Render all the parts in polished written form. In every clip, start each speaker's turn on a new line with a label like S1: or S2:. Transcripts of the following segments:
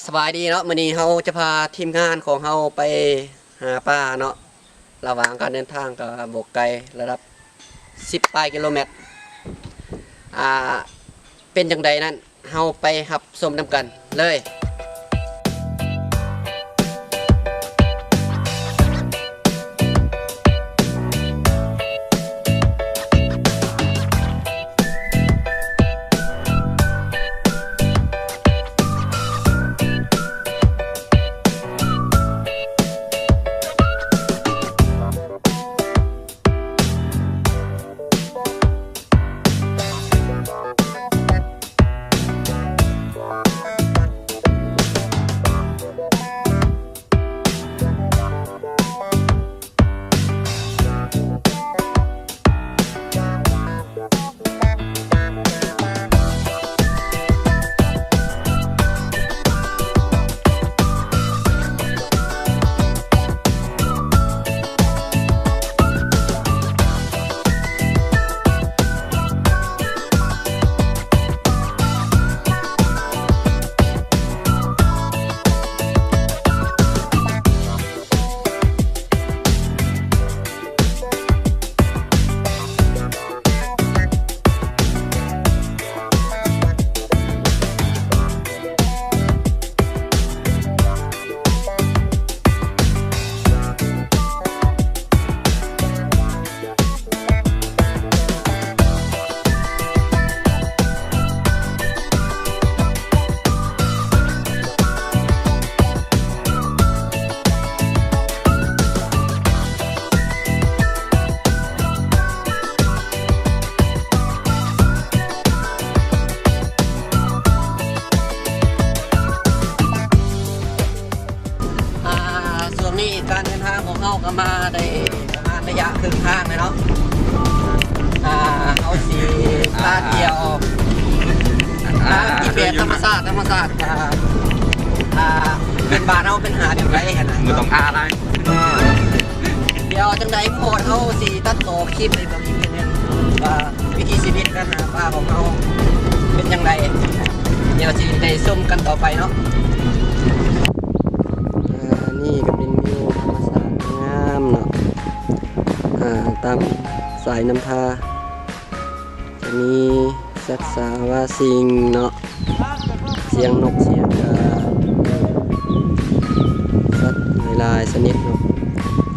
S1: สบายดีเนาะมื้อนี้เราจะพาทีมงานของเราไปหาปลาเนาะระหว่างการเดินทางกับบกไกลระดับ10 ปลายกิโลเมตรเป็นจังใดนั้นเราไปรับชมนำกันเลยนี่การเดินทางของเราก็มาได้ประมาณระยะครึ่งทางเลยเนาะเอาสีตาเดียวที่เปลี่ยนธรรมศาสตร์เป็นบาทเอาเป็นหาแบบไรเห็นไหม
S2: มือต้องอะไร
S1: เดี๋ยวจังใดโคตรเอาสีตัดโตคลิปในแบบนี้เนี่ยว่าวิธีชีวิตการหาปลาของเราเป็นยังไงเดี๋ยวจะได้ส้มกันต่อไปเนาะนี่ก็เป็นวิวธรรมศาสตร์งามเนาะตามสายน้ำพาจะมีสัตว์สาวาสิงเนาะเสียงนกเสียงกาสัตว์หลายๆชนิดเนาะ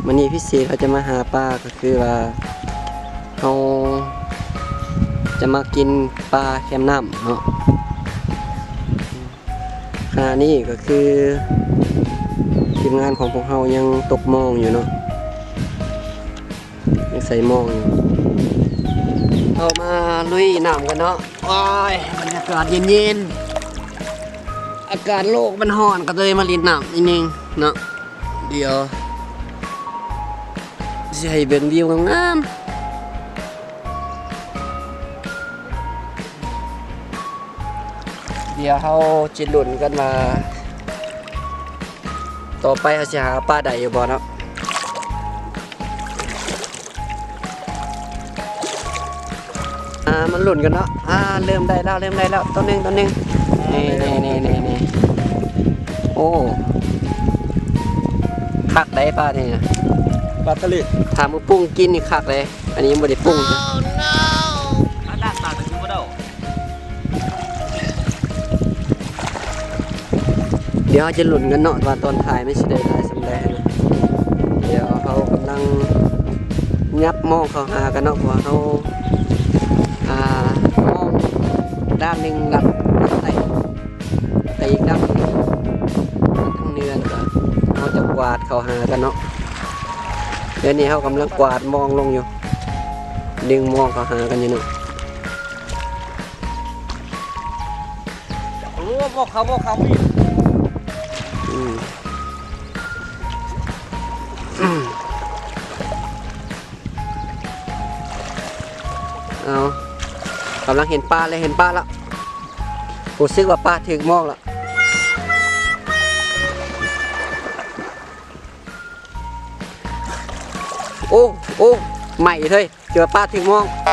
S1: วันนี้พิเศษเขาจะมาหาปลาก็คือว่าเขาจะมากินปลาแคมน้ำเนาะขณะนี้ก็คือทีมงานของพวกเรายังตกมองอยู่เนาะยังใส่มองอยู่เรามาลุยน้ำกันเนาะว้ายบรรยากาศเย็นๆอากาศโลกมันร้อนก็เลยมาลินน้ำนิดนึงเนาะเดี๋ยวจะให้เบิ่งวิวงามเดี๋ยวเราจะลุ้นกันมาต่อไปเขาจะหาปลาใดอยู่บ่เนาะมันหลุ่นกันเนาะเริ่มได้แล้วตัวหนึ่งนี่โอ้คักได้ปลาเนี่ย
S2: ปลาตะลิด
S1: ถามว่าปุ้งกินนี่คักเลยอันนี้ไม่ได้ปุ้งนะ
S2: ด้านตาเป็นยูโด
S1: เดี๋ยวจะหลุ่นกันเนาะว่าตอนถ่ายไม่ใช่ได้หลายสำแดงนะเดี๋ยวเขากำลังยับมองเขาหากันเนาะเพราะว่าเขามองด้านหนึ่งดับแต่อีกด้านหนึ่งทางเนื้อก็เขาจะกวาดเขาหากันเนาะเดี๋ยวนี้เขากำลังกวาดมองลงอยู่ดึงมองเขาหากันอยู่เนาะ
S2: บอกเขา
S1: เอากำลังเห็นปลาเลยแล้วรู้สึกว่าปลาถึงมองแล้วโอ้ใหม่เลยเจอปลาถึงมอง โ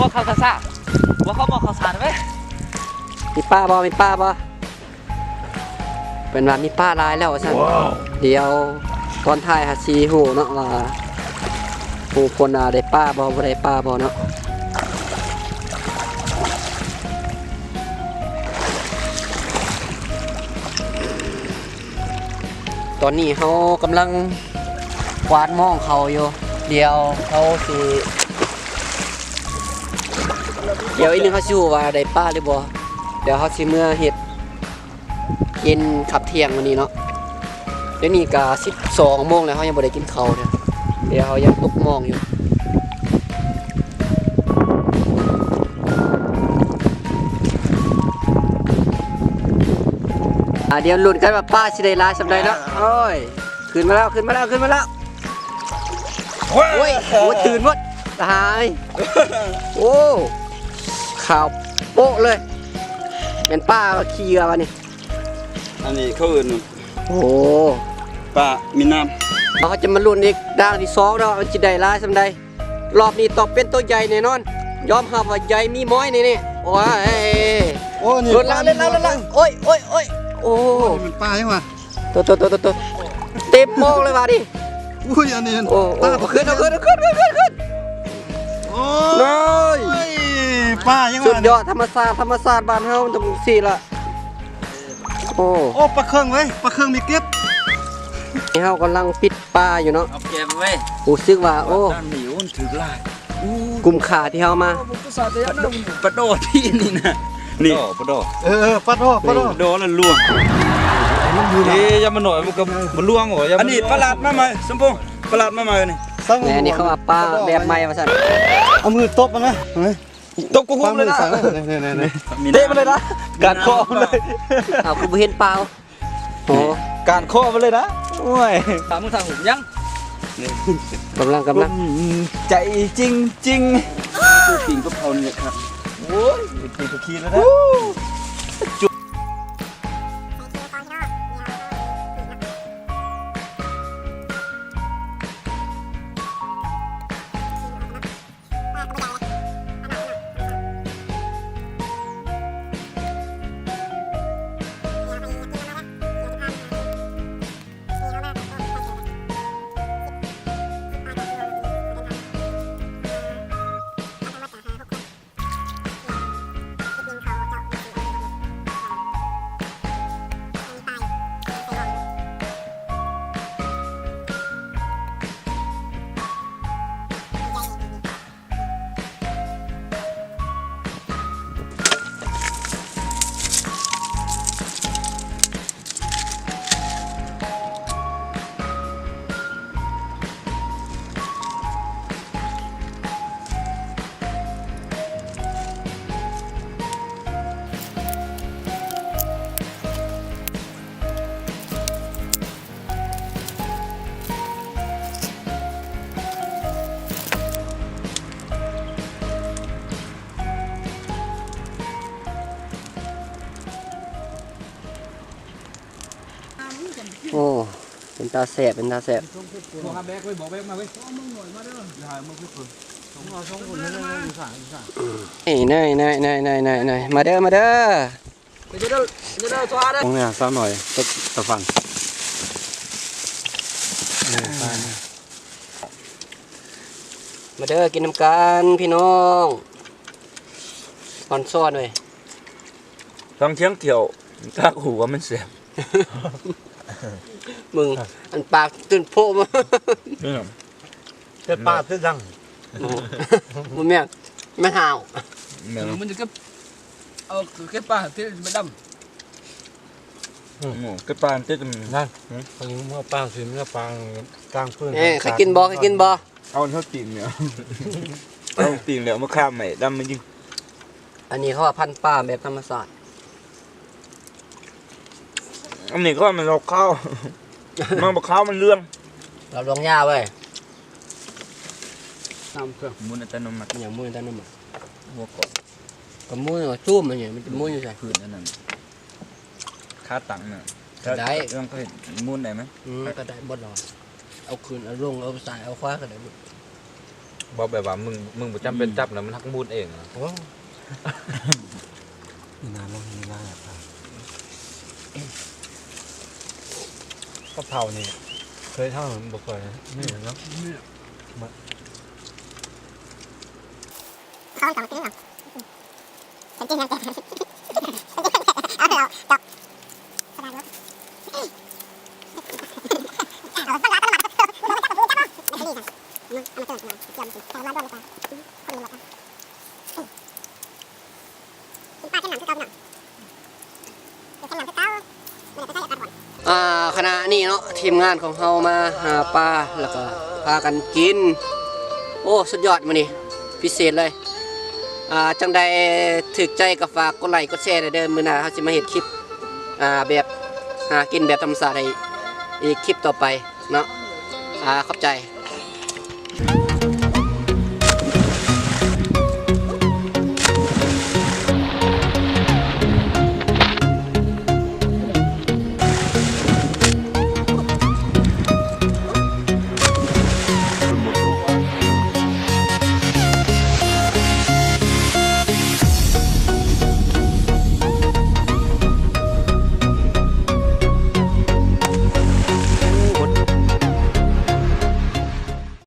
S2: บอกเขาซะว่าเขาบอกเขาสารไหม
S1: มีป้าบ่มีป้าบ่เป็นว่ามีป้าลายแล้วสั่นเดี๋ยวตอนท้ายหาซีหูเนาะว่าผู้คนได้ป้าบ่ได้ป้าบ่เนาะตอนนี้เขากำลังกวาดมองเขาอยู่เดี๋ยวเขาสิเดี๋ยวอีกนึงเขาสิว่าได้ป้าหรือบ่เดี๋ยวเขาสิเมื่อเฮ็ดกินขับเที่ยงวันนี้เนาะเดี๋ยวนี้ก็12 โมงแล้วเขายังบ่ได้กินข้าวเนี่ยเดี๋ยวเขายังตกมองอยู่เดี๋ยวลุ้นกันว่าป้าสิได้ลาสำใดเนาะโอ้ยขึ้นมาแล้วโอ้ยโอ้ตื่นหมดตายโอ้ข่าวโป๊ะเลยเป็นป้าขี่เรือวะนี่
S3: อันนี้เขาอื่น
S1: โอ้
S3: ปลามีน้
S1: เขาจะมาลุ้นอีกด่างที่2แล้วมันจะได้ลายสำใดรอบนี้ตอบเป็นตัวใหญ่แน่นอนยอมรับว่าใหญ่มีม้อยนี่โอ้ย
S3: ำโอ้นี่
S1: ลุ้นแล้วโอ้ยโอ้
S3: มันปลาใช่ไหม
S1: ตัวเต็มโมงเลยว่ะดิ
S3: อุ้ยอันนี้
S1: โอ้ขึ้นโอ้ย
S3: ปลาใช่ไหม
S1: สุดยอดธรรมศาสตร์บ้านเฮามันต้องสี่ละโอ้
S3: โอ้ปลาเครื่องเว้ยปลาเครื่องมีเก็บ
S1: นี่เฮากำลังปิดปลาอยู่เนาะ
S2: เอาเกมไว้
S1: รู้สึกว่าโอ้
S3: ด้านเหนียวมันถือลาย
S1: กลุ่มขาที่เฮามา
S3: ปลาโดที่นี่นะนี่ปลาโดปลาโดแล้วล่วง
S2: เฮ้ยยังมาหน่อยมันก็มันล่วงเหรอ
S3: อันนี้ปลาหลาดมาใหม่สมพงษ์ปลาหลาดมาใหม่นี่
S1: แหมนี่เขาว่าปลาแบบใหม่ว่าซั่น
S3: เอามือตบมันนะตบกูหุ้มเลยนะเตะมันเลยนะการคอมันเลย
S1: เอาคือบ่เห็นเปล่าโอ้
S3: การคอมันเลยนะโอ้ย
S2: ถามมึงทางหุ่นยัง
S1: กำลัง
S3: ใจจริงจริงกูปิงก็เผาเนี่ยครับโอ้ยปิงก็ขี้แล้วนะ
S1: โอ้เป็นตาแสบ
S2: บอกแบกไว้บอกแบกมาไว้มึงหน่อยมาเด้ออย่ามึงพี่คนเอาช่องคนนั่นอยู่ข้าง
S1: นายมาเด้อ
S2: ไปเด้อสวัสดี
S3: ตรงเนี้ยซ้ำหน่อยตะฟัง
S1: มาเด้อกินน้ำกันพี่น้องอ่อนซ้อนเว้ย
S3: ฟังเชียงเที่ยวถ้าหูว่ามันเสียบ
S1: มึงอันปากตื่นโพมา
S3: แต่ปลาตื้อดัง
S1: มึงแม่ไม่ห่าว
S2: มันจะก็เอาแค่ปลาที่มันดำ
S3: cái pan tết
S4: นั่นตอนนี้เมื่อปางสิเมื่อปางกลางพื้น
S1: ใครกินบ่
S3: เอาเท่าตีนเนี่ยเอาตีนแล้วมาข้ามใหม่ดำมันยิง
S1: อันนี้เขาว่าพันธุ์ปลาแบบธรรมศาสตร์
S3: อันนี้ก็มันเราข้าวมันบอกข้าวมันเรื่อง
S1: เราลงหญ้าไว้
S2: น้ำเครื่อง
S3: มุนอัตโนมัติ
S1: อย่างมือแต่น้ำมัน
S3: หัวกบ
S1: กับมือเนี่ยจุ่มมันเนี่ยมันจะมืออยู่ใส่
S3: พื้นอันนั้นค่าตังค์น่ะ
S1: ได้
S3: เรื่องก็เห็นมุนได้ไหม
S1: ก็ได้บดหรอเอาคืนเอาลงเอาใส่เอาคว้าก็ได้หมด
S2: บอกแบบว่ามึงบ่จำเป็นจับนะมันทักมูดเอง
S4: มีน้ำมั้งมีน้ำครับกะเพรานี่เคยทำเหมือนบ่เคยนี่เนาะ
S5: เขาต่อมาฉันกินน้ำแกงเอาเถอะจบสบายแล้วเอาตั้งร้านตั้งมาไม่ดีค่ะมันเกิดมายำสิใส่มาด้วยเลยค่ะพอดีเลยค่ะคุณป้าขึ้นหนังคือเก่าหนังขึ้นหนังคือเก่าไม่ได้ไปใส่อากาศก่อน
S1: คณะนี้เนาะทีมงานของเฮามาหาปลาแล้วก็พากันกินโอ้สุดยอดมื้อนี้พิเศษเลยจังใดถึกใจก็ฝากกดไลค์กดแชร์เด้อมื้อหน้าเฮาสิมาเฮ็ดคลิปแบบหากินแบบธรรมชาติให้อีกคลิปต่อไปเนาะขอบใจ